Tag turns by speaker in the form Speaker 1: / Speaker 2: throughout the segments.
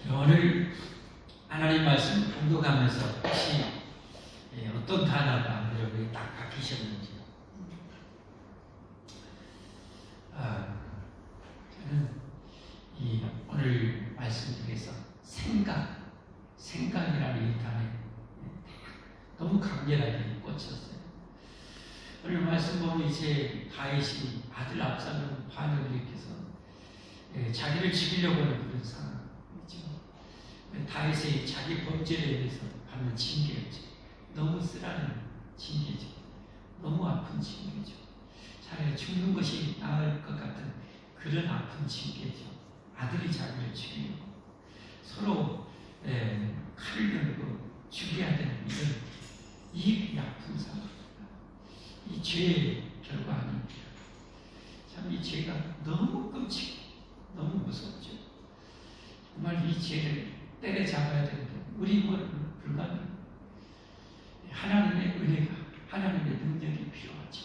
Speaker 1: 오늘 하나님 말씀 공독하면서 혹시 어떤 단어가 여러분이 딱 박히셨는지. 저는 오늘 말씀 중에서 생각이라는 이 단어에 너무 강렬하게 꽂혔어요. 오늘 말씀 보면 이제 다윗이 아들 압살롬 반역을 일으켜서 자기를 죽이려고 하는 그런 상황이죠. 다윗의 자기 범죄에 대해서 받는 징계였죠. 너무 쓰라는 징계죠. 너무 아픈 징계죠. 차라리 죽는 것이 나을 것 같은 그런 아픈 징계죠. 아들이 자기를 죽이려고 서로 칼을 들고 죽여야 되는 이 아픈 상황, 이 죄의 결과 아닙니다. 참 이 죄가 너무 너무 무섭죠. 정말 이 죄를 때려잡아야 되는데 우리 불가능. 하나님의 은혜가, 하나님의 능력이 필요하죠.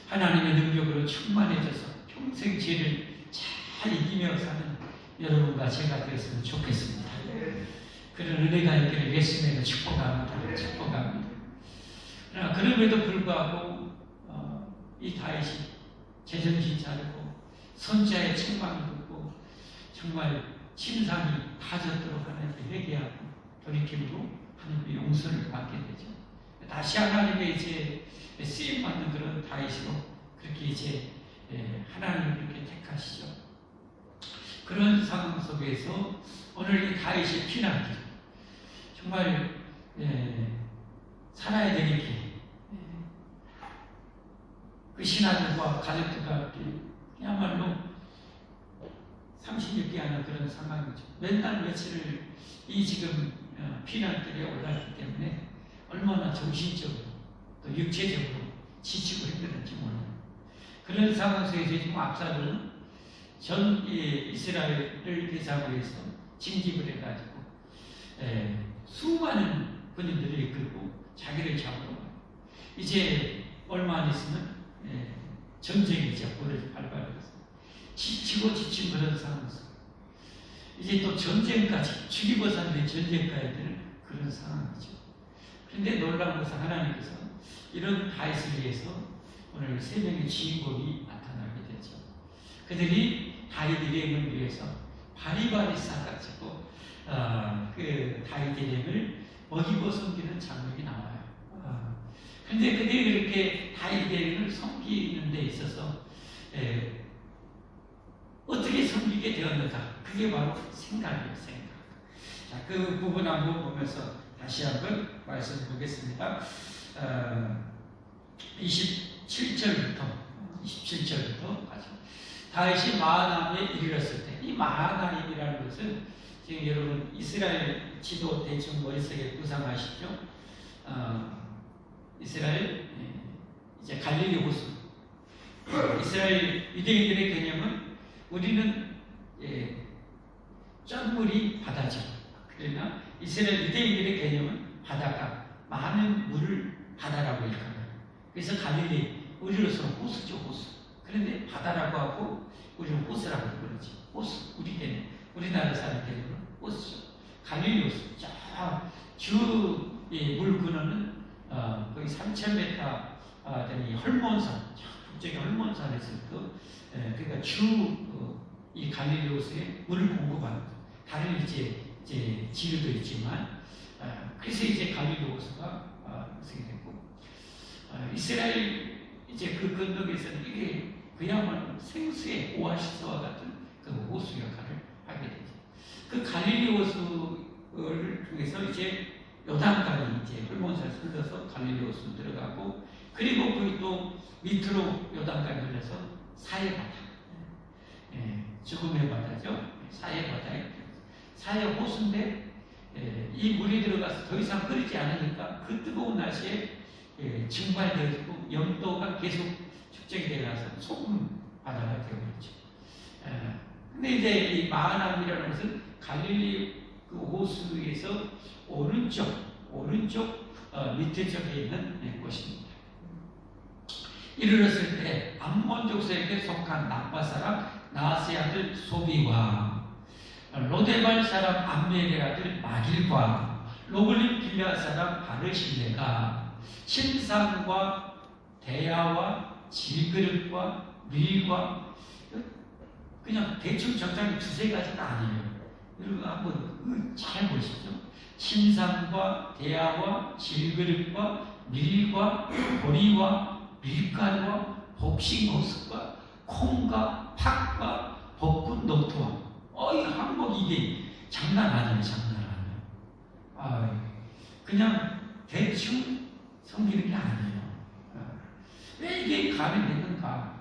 Speaker 1: 하나님의 능력으로 충만해져서 평생 죄를 잘 이기며 사는 여러분과 제가 되었으면 좋겠습니다. 그런 은혜가 있기를 예수님의 축복합니다. 축복합니다. 그러나 그럼에도 불구하고 이 다윗이 제정신 차리고 선지자의 책망을 듣고 정말 심상이 다졌도록 하나님께 회개하고 돌이킴으로 하나님의 용서를 받게 되죠. 다시 하나님의 이제 쓰임받는 그런 다윗으로 그렇게 이제 하나님을 그렇게 택하시죠. 그런 상황 속에서 오늘 이 다윗의 피난길 정말 살아야 되겠기에 그 신하들과 가족들과 함께 그야말로 30여 개 하는 그런 상황이죠. 맨날 며칠을 이 지금 피난길에 올랐기 때문에 얼마나 정신적으로 또 육체적으로 지치고 힘들었는지 몰라요. 그런 상황 속에서 지금 압살은 전 이스라엘을 대상으로 해서 징집을 해가지고 수많은 군인들을 이끌고 자기를 잡으러 가요. 이제 얼마 안 있으면 전쟁이죠. 불을 발발해서 지치고 지친 그런 상황에서 이제 또 전쟁까지 죽이고 사는 전쟁까지 되는 그런 상황이죠. 그런데 놀라운 것은 하나님께서 이런 다윗을 위해서 오늘 세 명의 주인공이 나타나게 되죠. 그들이 다윗 일행을 위해서 바리바리 싸가지고 그 다윗 일행을 먹이고 섬기는 장면이 나와요. 그런데 그들이 그렇게 다윗 일행을 섬기는 데 있어서 어떻게 섬기게 되었는가? 그게 바로 생각이에요. 생각. 자, 그 부분 한번 보면서 다시 한번 말씀 보겠습니다. 27절부터 가죠. 다윗이 마하나임에 이르렀을 때, 이 마하나임이라는 것은 지금 여러분 이스라엘 지도 대충 머릿속에 구상하시죠? 이스라엘 이제 갈릴리 호수. 이스라엘 유대인들의 개념은 우리는 짠물이 바다죠. 그러나 이스라엘 유대인들의 개념은 바다가 많은 물을 바다라고 일컬어요. 그래서 갈릴리 우리로서는 호수죠, 호수. 그런데 바다라고 하고 우리는 호수라고 그러지. 호수, 우리나라 사람 개념은 호수죠. 갈릴리 호수. 물 근원은 거의 3,000m 되는 이 헐몬산, 북쪽의 헐몬산에서부터 그러니까 이 갈릴리 호수에 물을 공급합니다. 다른 이제 지류도 있지만 그래서 이제 갈릴리 호수가 생기게 됐고 이스라엘 이제 그 건너에서는 이게 그야말로 생수의 오아시스와 같은 그 호수 역할을 하게 되죠. 그 갈릴리 호수를 통해서 이제 요단강이 이제 헐몬산을 흘러서 갈릴리 호수 들어가고 그리고 거기 또 밑으로 요단강이 흘러서 사해바다. 죽음의 바다죠. 사해 호수인데 이 물이 들어가서 더 이상 끓이지 않으니까 그 뜨거운 날씨에 증발되어지고 염도가 계속 축적이 되어서 소금 바다가 되어버리죠. 근데 이제 이 마하나임이라는 것은 갈릴리 그 호수에서 오른쪽 밑에 쪽에 있는 곳입니다. 이르렀을 때 암몬 족속에게 속한 나빠 사람 나하스의 아들 소비와 로데발 사람 암멜의 아들 마길과 로글림 빌라 사람 바르실레가 신상과 대야와 질그릇과 밀과 그냥 대충 적당히 두세 가지는 아니에요. 여러분 한번 잘 보시죠. 신상과 대야와 질그릇과 밀과 보리와 밀가루와 복식모습과 콩과 팥과 볶은 노트와 이 한복 이게 장난 아니에요. 장난 아니에요. 그냥 대충 섬기는 게 아니에요. 왜 이게 가능했는가?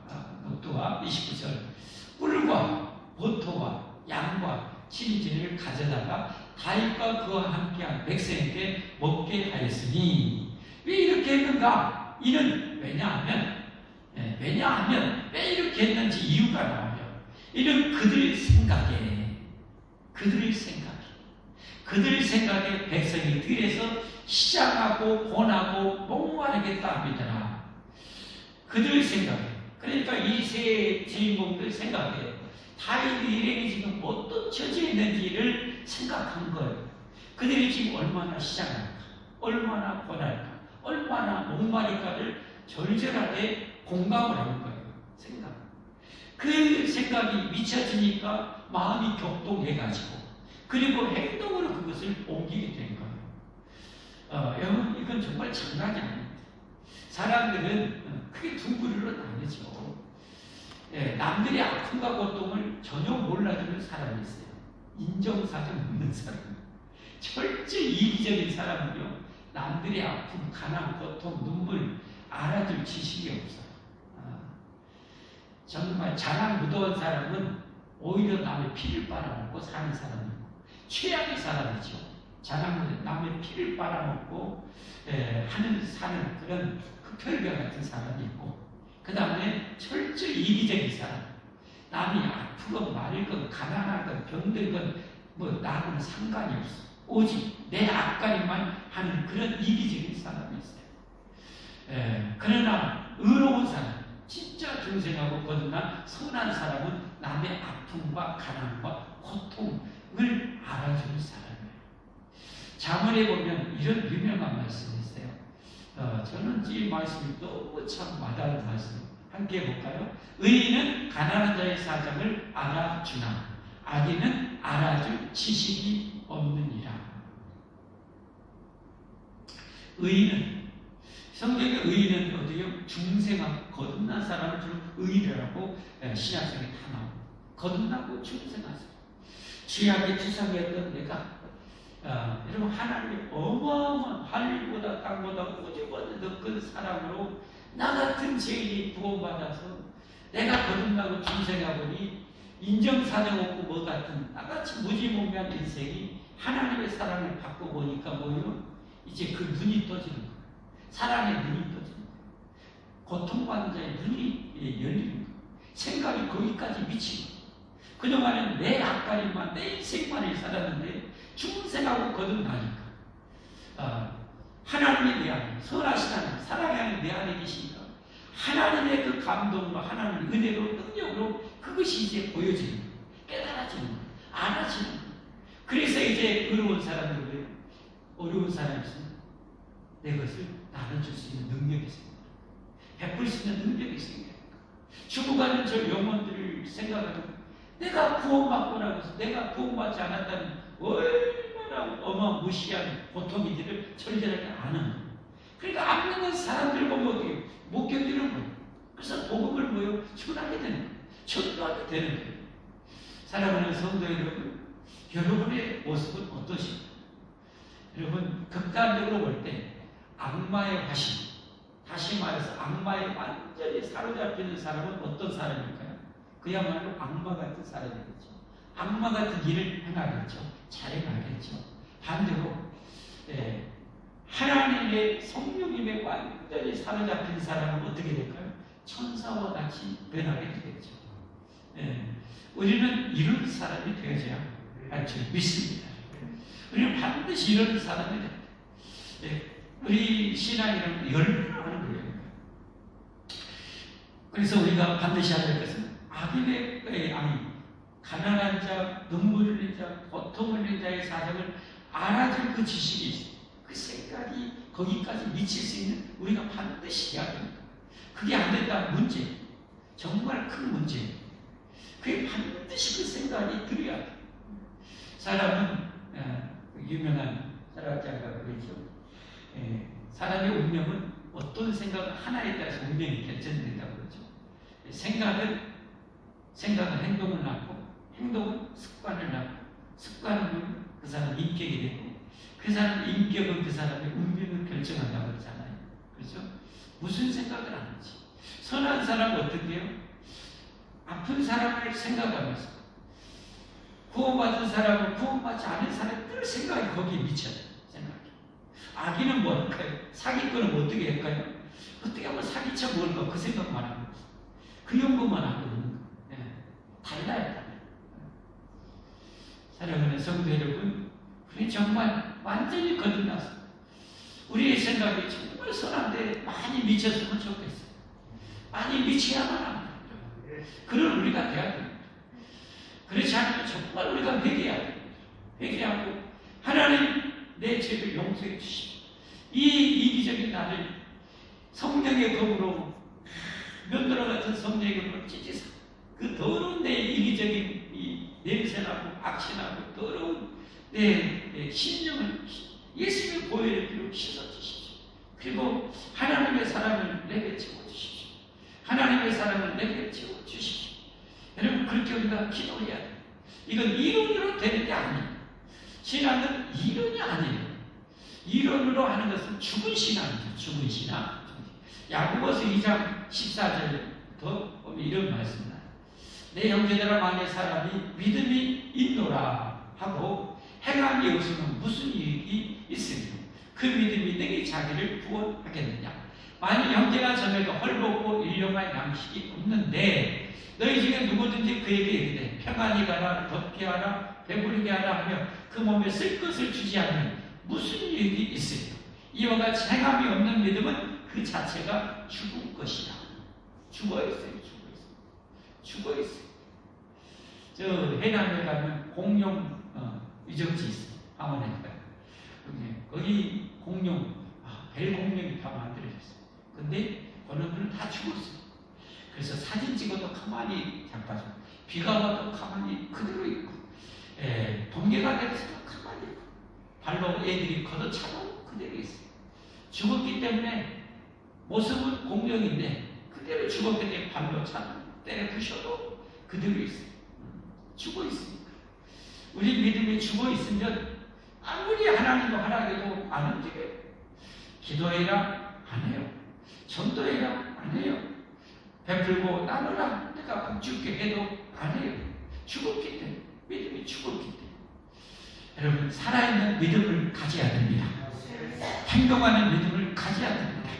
Speaker 1: 노트와 29절 꿀과 버터와 양과 치즈를 가져다가 다윗과 그와 함께한 백성에게 먹게 하였으니 왜 이렇게 했는가? 이는 왜냐하면 왜 이렇게 했는지 이유가 나와요. 이는 그들의 생각에 백성이 들에서 시장하고 권하고 목마르겠다 합니다. 그들의 생각에, 그러니까 이 세 주인공들 생각에 다윗의 일행이 지금 어떤 처지에 있는지를 생각한 거예요. 그들이 지금 얼마나 시장할까, 얼마나 권할까, 얼마나 목마를까를 절절하게 공감을 하는 거예요. 그 생각이 미쳐지니까 마음이 격동해가지고 그리고 행동으로 그것을 옮기게 된 거예요. 여러분 이건 정말 장난이 아닙니다. 사람들은 크게 두 부류로 나뉘죠. 남들의 아픔과 고통을 전혀 몰라주는 사람이 있어요. 인정사정 없는 사람. 철저히 이기적인 사람은요, 남들의 아픔, 가난, 고통, 눈물 알아줄 지식이 없어요. 정말 자랑 무도한 사람은 오히려 남의 피를 빨아먹고 사는 사람이고, 최악의 사람이죠. 자랑 무도한 남의 피를 빨아먹고 사는 그런 흡혈귀 같은 사람이 있고, 그 다음에 철저히 이기적인 사람. 남이 아프건 말건 가난하건 병들건 나하고는 상관이 없어. 오직 내 앞가림만 하는 그런 이기적인 사람이 있어요. 그러나 의로운 사람, 진짜 중생하고 거듭난 선한 사람은 남의 아픔과 가난과 고통을 알아주는 사람이에요. 잠언에 보면 이런 유명한 말씀이 있어요. 저는 이 말씀이 너무 참 와닿는 말씀. 함께 해볼까요? 의인은 가난한 자의 사정을 알아주나 악인은 알아줄 지식이 없느니라. 의인은, 성경의 의인은 어디요? 중생하고 거듭난 사람을 주로 의인이라고 신약성에 다 나옵니다. 거듭나고 중생한 사람. 죄악의 주상이었던 내가 여러분 하나님의 어마어마한 하늘보다 땅보다 우주보다 더 큰 사랑으로 나 같은 죄인이 구원받아서 내가 거듭나고 중생하보니 인정사정 없고 뭐 같은 나같이 무지몽매한 인생이 하나님의 사랑을 받고 보니까 뭐예요? 이제 그 눈이 떠지는 거예요. 사랑의 눈이 떠지는 거예요. 고통받는 자의 눈이 열리는 거예요. 생각이 거기까지 미치는 거예요. 그동안은 내 앞가림만, 내 인생만을 살았는데 중생하고 거듭나니까 하나님의 내 안에, 선하신 하나님, 사랑의 하나님 내 안에 계시니까 하나님의 그 감동으로, 하나님의 은혜로, 능력으로 그것이 이제 보여지는 거예요. 깨달아지는 거예요. 알아지는 거예요. 그래서 이제 어려운 사람들은 어려운 사람이 있으면 내 것을 나눠줄 수 있는 능력이 생깁니다. 베풀 수 있는 능력이 생깁니다. 죽어가는 저 영혼들을 생각하면 내가 구원받고 나서 내가 구원받지 않았다는 얼마나 어마무시한 고통이들을 절절하게 아는 거예요. 그러니까 안 믿는 사람들을 보면 어떻게 못 견디는 거예요. 그래서 복음을 뭐요? 전하게 되는 거예요. 전도하게 되는 거예요. 사랑하는 성도 여러분, 여러분의 모습은 어떠십니까? 여러분 극단적으로 볼 때 악마의 화신, 다시 말해서 악마에 완전히 사로잡히는 사람은 어떤 사람일까요? 그야말로 악마 같은 사람이겠죠. 악마 같은 일을 행하겠죠. 잘 행하겠죠. 반대로 하나님의 성령님에 완전히 사로잡힌 사람은 어떻게 될까요? 천사와 같이 변하게 되겠죠. 우리는 이런 사람이 되어야 할 줄 믿습니다. 우리는 반드시 이런 사람이 됩니다. 우리 신앙이라는 열매를 하는 거예요. 그래서 우리가 반드시 해야 될 것은 가난한 자, 눈물 흘린 자, 고통 흘린 자의 사정을 알아줄 그 지식이 있어요. 그 생각이 거기까지 미칠 수 있는 우리가 반드시 해야 됩니다. 그게 안 된다면 문제, 정말 큰 문제예요. 그게 반드시 그 생각이 들어야 돼요. 사람은 유명한 철학자가 그러죠. 사람의 운명은 어떤 생각 하나에 따라서 운명이 결정된다고 그러죠. 생각은 행동을 낳고, 행동은 습관을 낳고, 습관은 그 사람 인격이 되고, 그 사람 인격은 그 사람의 운명을 결정한다고 그러잖아요. 그렇죠? 무슨 생각을 하는지. 선한 사람은 어떻게 해요? 아픈 사람을 생각하면서, 구원받은 사람은 구원받지 않은 사람들 생각이 거기에 미쳐요. 생각이. 악인은 뭐 할까요? 사기꾼은 어떻게 할까요? 어떻게 하면 사기쳐 먹을까? 그 생각만 하고 있어요. 그 연구만 하고 있는 거예요. 달라요. 사랑하는 성도 여러분, 우리 정말 완전히 거듭나서 우리의 생각이 정말 선한데 많이 미쳤으면 좋겠어요. 많이 미쳐야만 합니다. 그런 우리가 돼야 됩니다. 그렇지 않으면 정말 우리가 회개해야 됩니다. 회개하고 하나님 내 죄를 용서해 주시고 이 이기적인 나를 성령의 검으로 면도와 같은 성령의 검으로 찢으사 그 더러운 내 이기적인 이 냄새나고 악신하고 더러운 내 심령을 예수님의 보혈의 피로 씻어주십시오. 그리고 하나님의 사랑을 내게 채워주십시오. 하나님의 사랑을 내게 채워주십시오. 여러분 그렇게 우리가 기도해야 돼요. 이건 이론으로 되는 게 아니에요. 신앙은 이론이 아니에요. 이론으로 하는 것은 죽은 신앙이죠. 죽은 신앙. 야고보서 2장 14절부터 보면 이런 말씀 나요. 내 형제들아 만일 사람이 믿음이 있노라 하고 행함이 없으면 무슨 이익이 있으며 그 믿음이 내게 자기를 구원하겠느냐. 만일 형제가 자매가 헐벗고 일용할 양식이 없는데 너희 중에 누구든지 그에게 이르되 평안히 가라 덥게 하라 배부르게 하라 하며 그 몸에 쓸 것을 주지 않으면 무슨 이익이 있으며 이와 같이 행함이 없는 믿음은 그 자체가 죽은 것이다. 죽어있어요. 죽어있어요. 저 해남에 가면 공룡 유적지 있어요. 황원에 가요. 거기 공룡, 벨공룡이 다 만들어졌어요. 근데 그놈들은 다 죽었어요. 그래서 사진 찍어도 가만히 잡아줘. 비가 와도 가만히 그대로 있고, 번개가 내려서도 가만히 있고, 발로 애들이 걷어차고 그대로 있어요. 죽었기 때문에 모습은 공룡인데 그대로 죽었기 때문에 발로 차고 때려 부셔도 그대로 있어요. 죽어 있으니까. 우리 믿음이 죽어 있으면 아무리 하나님도 하라고 안 움직여요. 기도해라 안 해요. 전도해라 안 해요. 베풀고 나누라 내가 복주게 해도 안 해요. 죽었기 때문에. 믿음이 죽었기 때문에. 여러분 살아있는 믿음을 가져야 됩니다. 행동하는 믿음을 가져야 됩니다.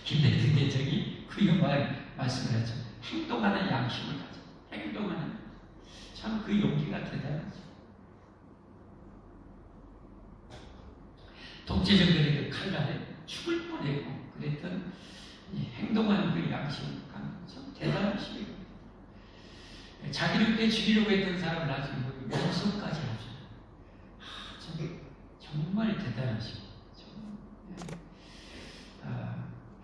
Speaker 1: 김대중 대통령이 그거 말씀을 하죠. 행동하는 양심을 가져. 행동하는 참 그 용기가 대단하죠. 독재정권의 그 칼날에 죽을 뻔했고 그랬던 행동하는 그 양심을 참 대단하시고 자기를 때 죽이려고 했던 사람을 나중에 용서까지 하죠. 정말 대단하시고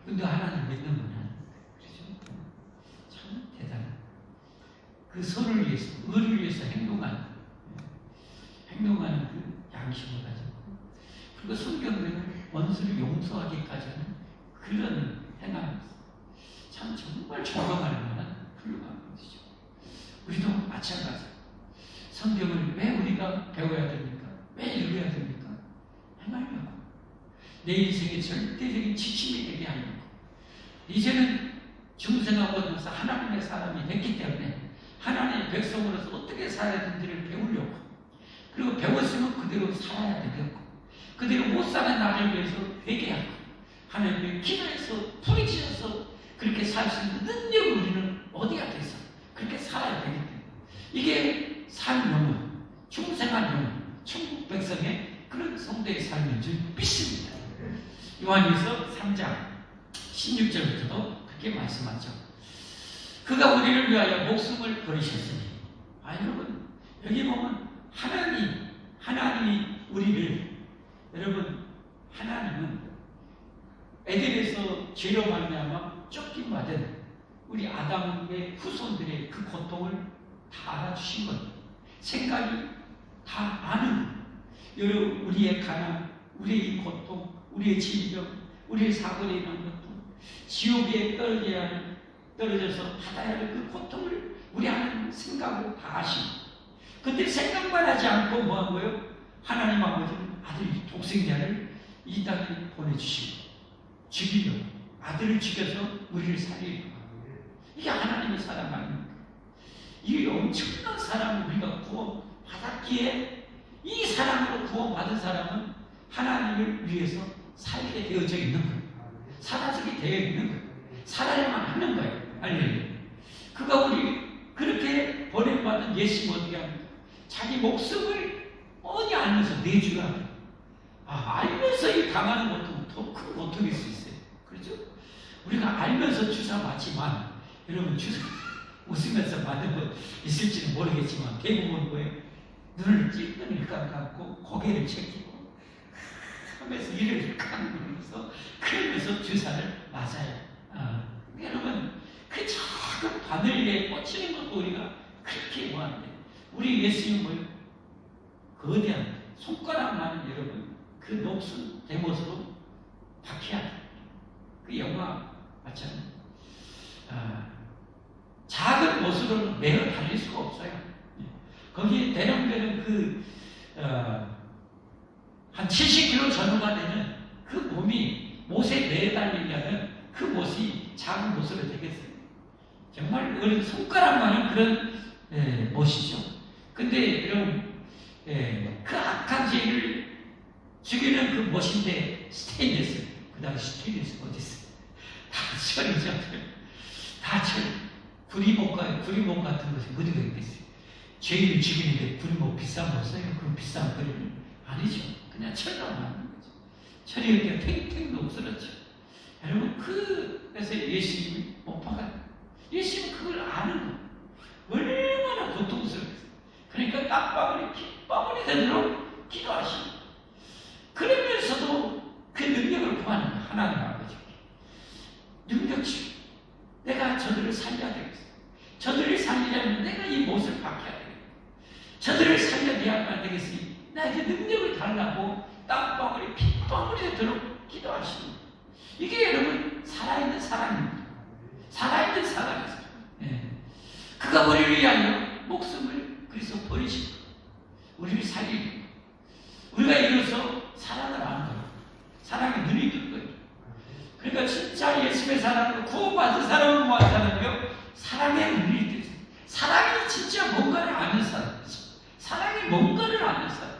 Speaker 1: 근데 하나님 믿는 분은 그렇죠? 참 대단한 그 선을 위해서 의를 위해서 행동하는 그 양심을 가지고 그리고 성경에는 원수를 용서하기까지 하는 그런 행함이 참 정말 존경할 만한 훌륭한 것이죠. 우리도 마찬가지. 성경을 왜 우리가 배워야 됩니까? 왜 읽어야 됩니까? 행하려고. 내 인생의 절대적인 지침이 되게 하려고. 이제는 중생하고 나서 하나님의 사람이 됐기 때문에 하나님의 백성으로서 어떻게 살아야 되는지를 배우려고. 그리고 배웠으면 그대로 살아야 되겠고 그대로 못 사는 나를 위해서 회개하고 하나님의 기도해서 부르짖어서 그렇게 살 수 있는 능력을 우리는 어디가 돼서 그렇게 살아야 되기 때문에 이게 삶은 중생한 영혼 천국 백성의 그런 성도의 삶인 줄 믿습니다. 요한일서 3장 16절부터도 그렇게 말씀하죠. 그가 우리를 위하여 목숨을 버리셨으니 여러분, 여기 보면 하나님이 우리를, 여러분, 하나님은 에덴에서 죄로 말미암아 쫓김받은 우리 아담의 후손들의 그 고통을 다 알아주신 거예요. 생각이 다 아는 거예요. 여러분, 우리의 가난, 우리의 이 고통, 우리의 질병, 우리의 사고에 인한 고통, 지옥에 떨어져서 받아야 할 그 고통을 우리 하나님 생각으로 다 아시고, 근데 생각만 하지 않고 뭐 한 거예요? 하나님 아버지는 아들 독생자를 이 땅에 보내주시고 죽이려 아들을 죽여서 우리를 살리려고. 이게 하나님의 사랑 아닙니까? 이 엄청난 사랑을 우리가 구원받았기에 이 사랑으로 구원받은 사람은 하나님을 위해서 살게 되어져 있는 거예요. 살아지게 되어 있는 거예요. 살아야만 하는 거예요. 알려요. 그가 우리 그렇게 보냄받은 예수님 어떻게 합니까? 자기 목숨을 뻔히 알면서 내주라. 알면서 이 당하는 고통은 더 큰 고통일 수 있어요. 그렇죠? 우리가 알면서 주사 맞지만, 여러분 주사 웃으면서 맞는 것 있을지는 모르겠지만 대부분 뭐예요? 눈을 찔끔을 감고 고개를 cheki고 하면서 이를 감으면서 그러면서 주사를 맞아요. 여러분, 그 작은 바늘에 꽂히는 것도 우리가 그렇게 뭐하는데, 우리 예수님 뭐예요? 거대한 손가락만은 여러분 그 녹슨 대못으로 박혀야 돼. 그 영화 맞잖아요. 작은 못으로는 매어 달릴 수가 없어요. 거기에 대령되는 한 70kg 전후가 되는 그 몸이 못에 매달리려면 그 못이 작은 못으로 되겠어요. 정말 어린 손가락만은 그런 못이죠. 근데 여러분, 그 악한 죄를 죽이는 그 못인데 스테인리스, 그 당시 스테인리스 어디 있어요? 다 철이죠. 다 철. 구리목 같은 것이 어디가 있겠어요? 죄인을 죽이는데 구리목 비싼 거 써요? 그럼 비싼 거리는 아니죠. 그냥 철로 만든 거죠. 철이 이렇게 팽팽 녹슬었죠. 여러분, 그래서 예수님이 못 박아요. 예수님은 그걸 아는 거예요. 얼마나 고통스러웠어요. 그러니까 땀방울이 핏방울이 되도록 기도하시고, 그러면서도 그 능력을 구하는 거예요. 하나님 아버지께 능력 주고, 내가 저들을 살려야 되겠어. 저들을 살리려면 내가 이 못을 박혀야 되겠어. 저들을 살려내야만 되겠으니 나에게 능력을 달라고 땀방울이 핏방울이 되도록 기도하시는 거예요. 이게 여러분 살아있는 사랑입니다. 살아있는 사랑이죠. 그가 우리를 위하여 목숨을 그래서 버리시고 우리를 살리고, 우리가 이로써 사랑을 하는 거예요. 사랑의 눈이 뜬 거예요. 그러니까 진짜 예수의 사랑으로 구원받은 사람은 뭐 하다는요? 사랑의 눈이 뜨죠. 사랑이 진짜 뭔가를 아는 사람이죠. 사랑이 뭔가를 아는 사람.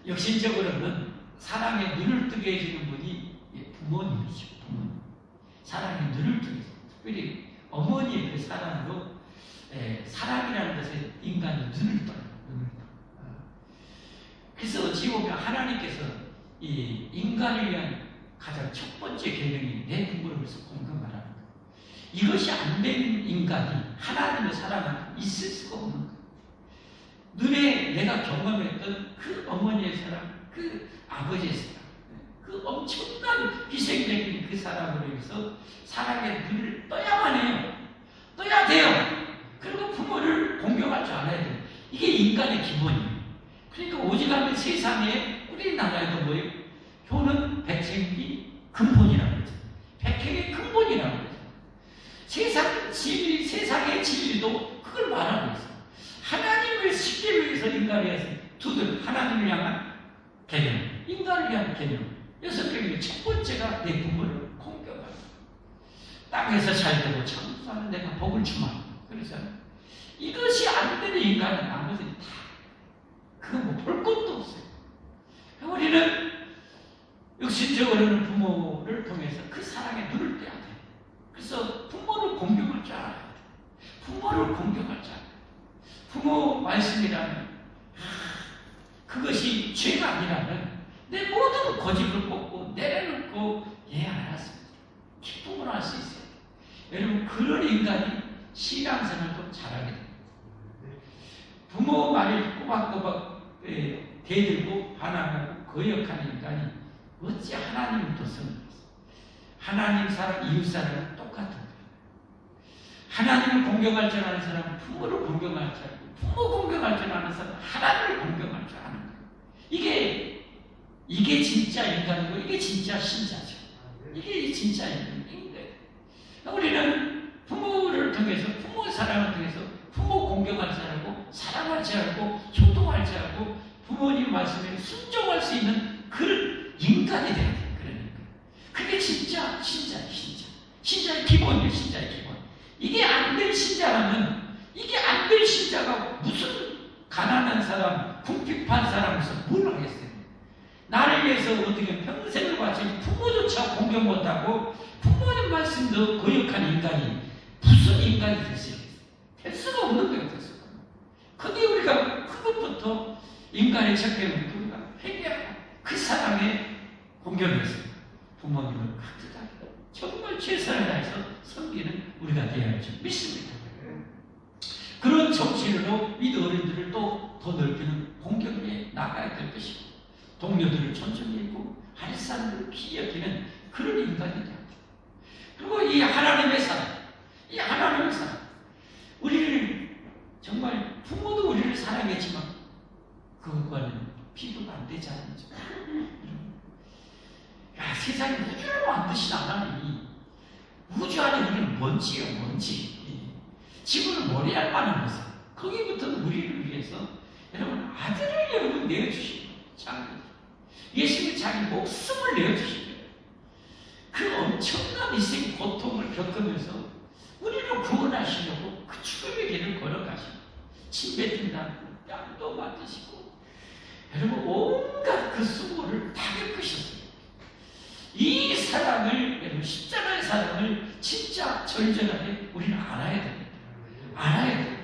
Speaker 1: 역신적으로는 사랑의 눈을 뜨게 해주는 분이 부모님이죠. 부모님. 사랑의 눈을 뜨게 해주는, 특별히 어머니의 그 사랑으로 사랑이라는 것에 인간의 눈을 떠요. 그래서 어찌 보면 하나님께서 이 인간을 위한 가장 첫 번째 계명이 내 부모를 위해서 공경하라는 거예요. 이것이 안 된 인간이 하나님의 사랑을 있을 수가 없는 거예요. 눈에 내가 경험했던 그 어머니의 사랑, 그 아버지의 사랑, 그 엄청난 희생적인 그 사랑으로 인해서 사랑의 눈을 떠야만 해요. 떠야 돼요. 그리고 부모를 공경할 줄 알아야 돼요. 이게 인간의 기본이에요. 그러니까 오직하면 세상에 우리나라에도 뭐예요? 효는 백행이 근본이라고 그러죠. 백행의 근본이라고 그러죠. 세상의 진리도 그걸 말하고 있어요. 하나님을 쉽게 위해서 인간을 위해서 두들 하나님을 향한 개념, 인간을 위한 개념. 6개명의 첫 번째가 내 부모를 공경하라. 땅에서 잘 되고 천사는 내가 복을 주마. 그러잖아요. 이것이 안 되는 인간은 나머지는 다 그거 뭐 볼 것도 없어요. 우리는 육신적으로는 부모를 통해서 그 사랑에 눈을 떼야 돼요. 그래서 부모를 공경할 줄 알아야 돼요. 부모를 공경할 줄 알아야 돼요. 부모 말씀이라면 그것이 죄가 아니라면 내 모든 고집을 꺾고 내려놓고 알았습니다. 기쁨을 할 수 있어요. 여러분, 그런 인간이 신앙생활도 잘하게 됩니다. 부모 말을 꼬박꼬박 대들고 반항하고 거역하는 인간이 어찌 하나님을 또 섬기겠어요? 하나님 사랑, 이웃 사랑은 똑같은 거예요. 하나님을 공경할 줄 아는 사람은 부모를 공경할 줄 알고, 부모 공경할 줄 아는 사람은 하나님을 공경할 줄 아는 거예요. 이게 진짜 인간이고, 이게 진짜 신자죠. 이게 진짜 인간인 거예요. 우리는 부모를 통해서, 부모 사랑을 통해서 부모 공경할 줄 알고, 사랑할 줄 알고, 효도할 줄 알고, 부모님 말씀에 순종할 수 있는 그런 인간이 돼야 돼요. 그러니까. 그게 진짜 신자예요, 신자. 신자의 기본이에요, 신자의 기본. 이게 안 될 신자라면, 이게 안 될 신자가 무슨 가난한 사람, 궁핍한 사람에서 뭘 하겠어요? 나를 위해서 어떻게 평생을 바친 부모조차 공경 못하고 부모님 말씀도 거역한 인간이 무슨 인간이 될 수 있겠어요? 될 수가 없는 거예요, 될 수가. 그게 우리가 그것부터 인간의 책임을 우리가 회개하고 그 사람의 공경에서 부모님을 가득하게 정말 최선을 다해서 섬기는 우리가 되어야 할 줄 믿습니다. 그런 정신으로 이 어른들을 또 더 넓히는 공경에 나가야 될 것이고, 동료들을 존중하고 아랫사람들을 기여하는 그런 인간이 되어야 돼요. 그리고 이 하나님의 사랑, 이 하나님의 사랑, 우리를 정말 부모도 우리를 사랑했지만 그것과는 비교가 안 되지 않는지. 야, 세상에 우주를 만드신 하나님이 우주 안에 우리는 먼지예요, 먼지. 지구는 머리알 만한 것은 거기부터 우리를 위해서 여러분 아들을 여러분 내어주신 거예요. 예수님이 자기 목숨을 내어주신 거예요. 그 엄청난 희생 고통을 겪으면서 우리를 구원하시려고 그 죽음의 길을 걸어가시고 침 뱉은다고 뺨도 맞으시고 여러분 온갖 그 수고를 다 겪으셨어요. 이 사랑을, 여러분 십자가의 사랑을 진짜 절절하게 우리는 알아야 됩니다. 알아야 돼요.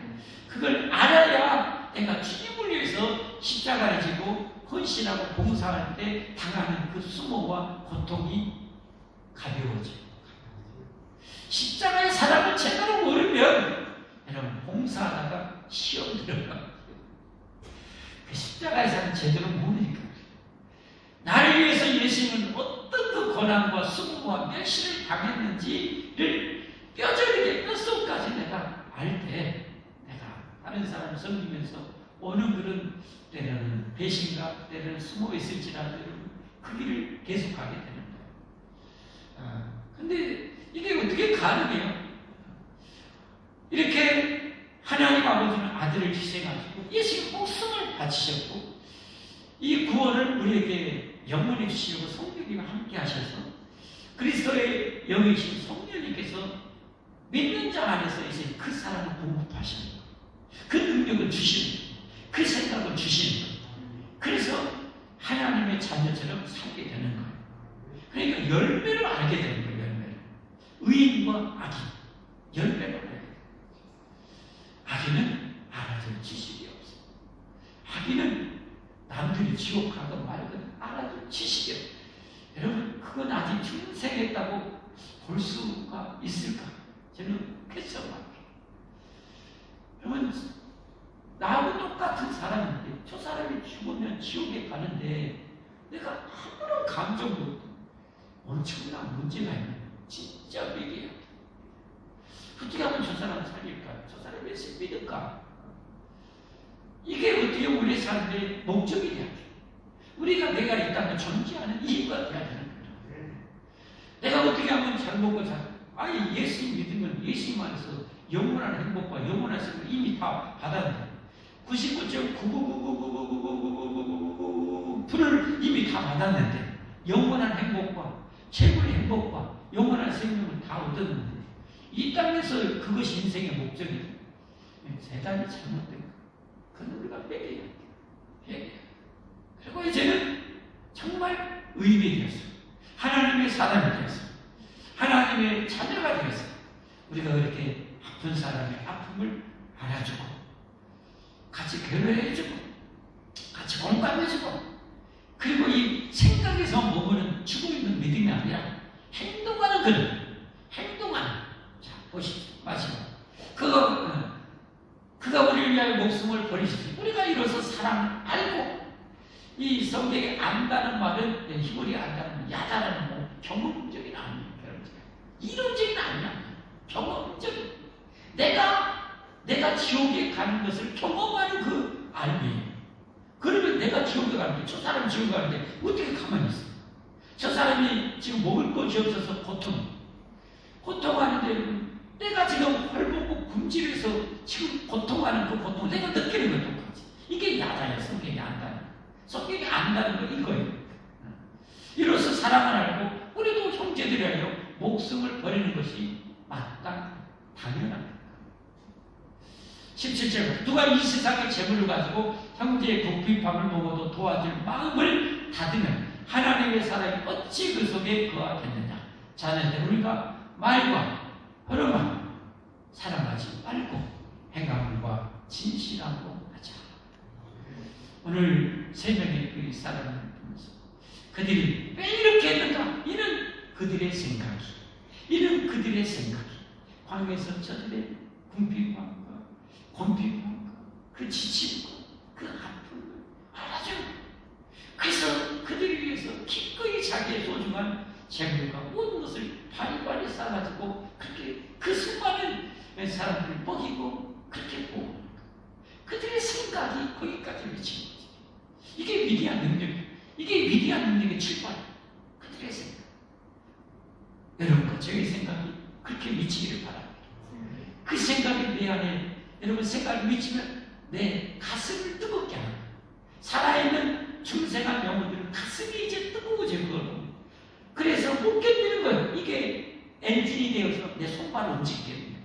Speaker 1: 그걸 알아야 내가 주님을 위해서 십자가를 지고 헌신하고 봉사할 때 당하는 그 수모와 고통이 가벼워져요. 십자가의 사랑을 제대로 모르면 여러분 봉사하다가 시험 들어가요. 그 십자가의 사랑을 제대로 모르니까 나를 위해서 예수님은 어떤 그 고난과 수모와 멸시를 당했는지를 뼈저리게 뼛속까지 내가 알 때 내가 다른 사람을 섬기면서 어느 그런 때로는 배신감, 때로는 수모 있을지라도 그 길을 계속하게 되는 거예요. 근데 이게 어떻게 가능해요? 이렇게 하나님 아버지는 아들을 희생하시고 예수님 목숨을 바치셨고 이 구원을 우리에게 영원히 주시려고 성령님과 함께 하셔서 그리스도의 영이신 성령님께서 믿는 자 안에서 이제 그 사람을 공급하시는 거예요. 그 능력을 주시는 거예요. 그 생각을 주시는 거예요. 그래서 하나님의 자녀처럼 살게 되는 거예요. 그러니까 열매를 알게 되는 거예요. 열매를. 의인과 악인 열매를 알게 돼요. 악인은 알아줄 지식이 없어요. 악인은 남들이 지옥 가든 말든 알아줄 지식이 없어요. 여러분 그건 아직 중생했다고 볼 수가 있을까? 저는 쾌성합니다. 여러분 나하고 똑같은 사람인데 저 사람이 죽으면 지옥에 가는데 내가 아무런 감정도 없고 엄청난 문제가 있는 진짜 위기야. 어떻게 하면 저 사람 살릴까? 저 사람 왜 믿을까? 이게 어떻게 우리의 삶의 목적이 돼야 돼. 우리가 내가 있다면 존재하는 이유가 돼야 되는 거예요. 내가 어떻게 하면 잘 먹고 아니 예수님 믿으면 예수님 안에서 영원한 행복과 영원한 생을 이미 다 받았는데 99.999999999%를 이미 다 받았는데 영원한 행복과 최고의 행복과 영원한 생명을 다 얻었는데 이 땅에서 그것이 인생의 목적이다. 대단히 잘못된 거. 그건 우리가 회개해야 돼. 그리고 이제는 정말 의인이 되었어요. 하나님의 사람이 되었어요. 하나님의 자녀가 되었어요. 우리가 그렇게 아픈 사람의 아픔을 알아주고 같이 배려해주고 같이 공감해주고 그리고 이 생각에서 머무는 죽어있는 믿음이 아니라 행동하는 그런 행동하는 자 보십시오. 마지막 그 위하여 목숨을 버리십시오. 우리가 이로써 사랑을 알고, 이 성경에 안다는 말은 히브리 안다는 야다라는 말, 경험적인 아닙니다. 이론적인 아니야. 경험적인. 내가 지옥에 가는 것을 경험하는 그 알미예요. 그러면 내가 지옥에 가는데, 저 사람 지옥에 가는데 어떻게 가만히 있어? 저 사람이 지금 먹을 것이 없어서 고통하는데, 내가 지금 헐벗고 굶주려서 지금 고통하는 그 고통을 내가 느끼는 것 똑같이. 이게 야다예요. 성경이 안다는. 성경이 안다는 거 이거예요. 이로써 사랑을 알고 우리도 형제들이라요 목숨을 버리는 것이 당연합니다. 17절 누가 이 세상의 재물을 가지고 형제의 궁핍함을 보고도 도와줄 마음을 닫으면 하나님의 사랑이 어찌 그 속에 거하겠느냐. 자네들 우리가 말과 걸음과 사랑하지 말고 행함과 진실하고 하자. 오늘 세 명의 그 사람을 보면서 그들이 왜 이렇게 했는가? 이는 그들의 생각이, 광야에서 저들의 궁핍함과 곤핍함과 그 지침과 그 아픔을 알아줘. 그래서 그들을 위해서 기꺼이 자기의 소중한 재물과 모든 것을 바리바리 싸가지고 그렇게 그 수많은 사람들을 먹이고 그렇게 보고, 그들의 생각이 거기까지 미친 거지. 이게 위대한 능력의 출발이에요. 그들의 생각. 여러분과 저의 생각이 그렇게 미치기를 바랍니다. 그 생각이 내 안에, 여러분 생각이 미치면 내 가슴을 뜨겁게 합니다. 살아있는 중생한 영혼들은 가슴이 이제 뜨거워지거든요. 그래서 못 견디는 거예요. 이게 엔진이 되어서 내 손발을 움직이게 됩니다.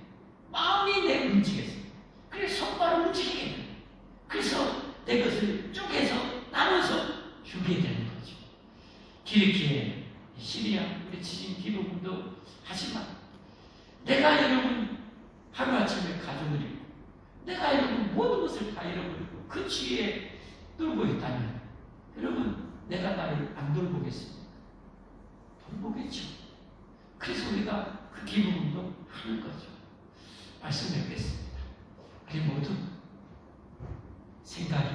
Speaker 1: 마음이 내 움직였어요. 그래서 손발을 움직이게 됩니다. 그래서 내 것을 쪼개서 나눠서 주게 되는 거죠. 기르키에 시리아 우리 지진 기도군도 하지만 내가 여러분 하루아침에 가족을 잃고 내가 여러분 모든 것을 다 잃어버리고 그 주위에 놀고 있다면 여러분 내가 나를 안 돌보겠습니까? 돌보겠죠. 그래서 우리가 그 기도군도 하는 거죠. 말씀을 뵙겠습니다. 우리 모두 생각이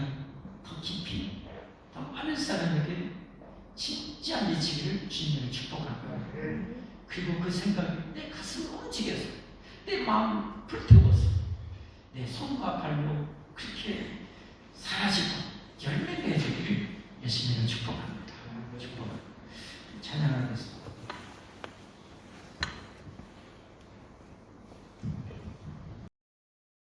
Speaker 1: 더 깊이 더 많은 사람에게 진짜 미치기를 주님을 축복합니다. 그리고 그 생각이 내 가슴을 움직여서 내 마음을 불태워서 내 손과 발로 그렇게